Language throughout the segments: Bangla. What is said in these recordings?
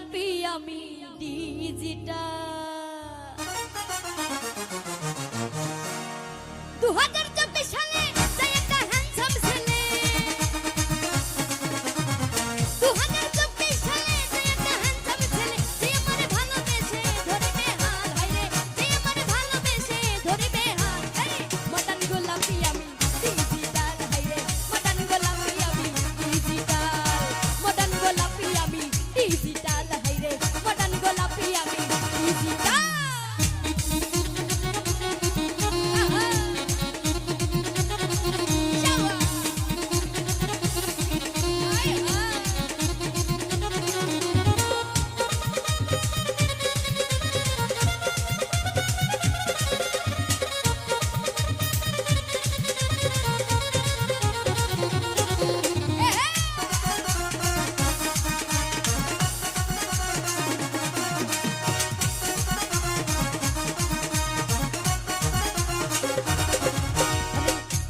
গোলাপি আমি ডিজিটাল 2024 সালে যাই একটা হ্যান্ডসাম ছেলে 2024 সালে যাই একটা হ্যান্ডসাম ছেলে যে আমারে ভালোবেসে ধরিবে হাল হায়রে যে আমারে ভালোবেসে ধরিবে হাল হায়রে মডার্ন গোলাপি আমি ডিজিটাল হায়রে মডার্ন গোলাপি আমি ডিজিটাল মডার্ন গোলাপি আমি ডিজিটাল হায়রে মডার্ন গোলাপি আমি ডিজিটাল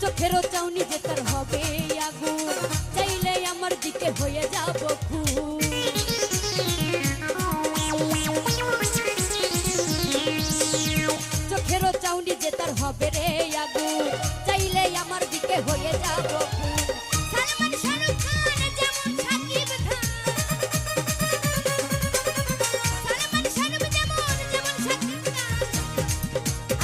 চোখেরও চাউনি যে তার হবে আগুন চাইলে আমার দিকে হয়ে যাব খুন চোখেরও চাউনি যে তার হবে রে আগুন চাইলে আমার দিকে হয়ে যাব খুন সালমান শাহরুখ খান যেমন সাকিব খান সালমান শাহরুখ যেমন সাকিব খান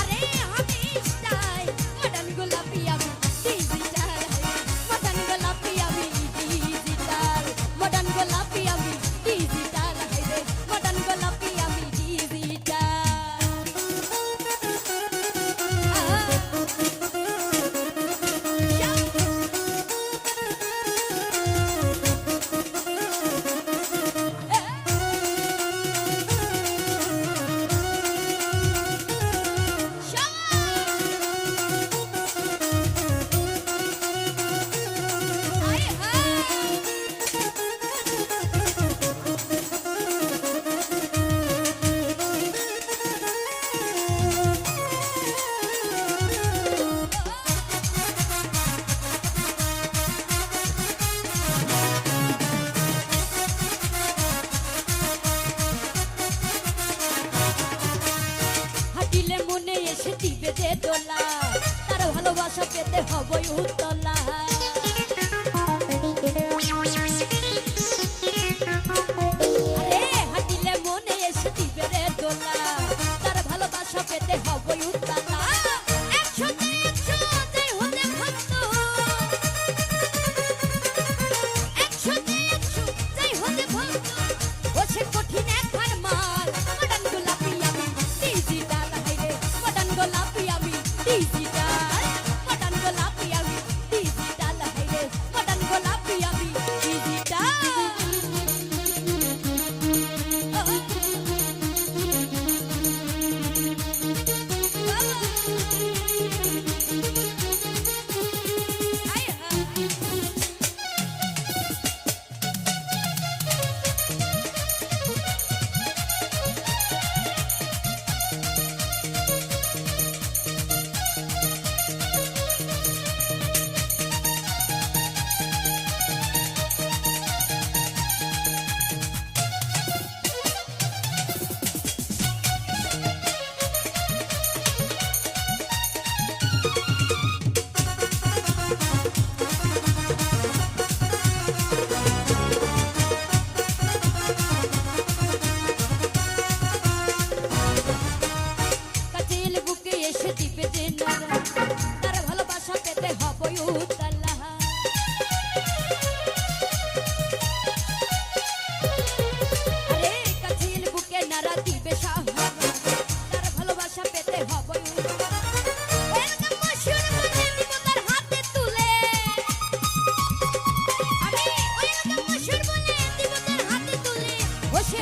আরে আমি স্টাইল মডার্ন গোলাপি আমি ডিজিটাল মডার্ন গোলাপি আমি ডিজিটাল মডার্ন গোলাপি আমি ডিজিটাল হাইরে মডার্ন গোলাপি আমি ডিজিটাল হাঁটিলে মনে এসে দিবে যে দোলা তার ভালোবাসা পেতে হবই উতলা আরে হাঁটিলে মনে এসে দিবে রে দোলা তার ভালোবাসা পেতে হবই উতলা 100 তে 100 হলে ভক্ত 100 তে 100 হলে ভক্ত ও সে কঠিন একবার মাল মডার্ন গোলাপি আমি ডিজিটাল হাইরে মডার্ন গোলাপি আমি ডিজিটাল মডার্ন গোলাপি আমি ডিজিটাল হাইরে মডার্ন গোলাপি আমি ডিজিটাল কাজিল বুকে এসে দিবে যে নারা তার ভালোবাসা পেতে হবই উতলা আরে কাজিল বুকে নারা দিবে সাহারা তার ভালোবাসা পেতে হবই উতলা ওয়েলকাম মশুর বনে দিব তার হাতে তুলে আমি ওয়েলকাম মশুর বনে দিব তার হাতে তুলে ও সে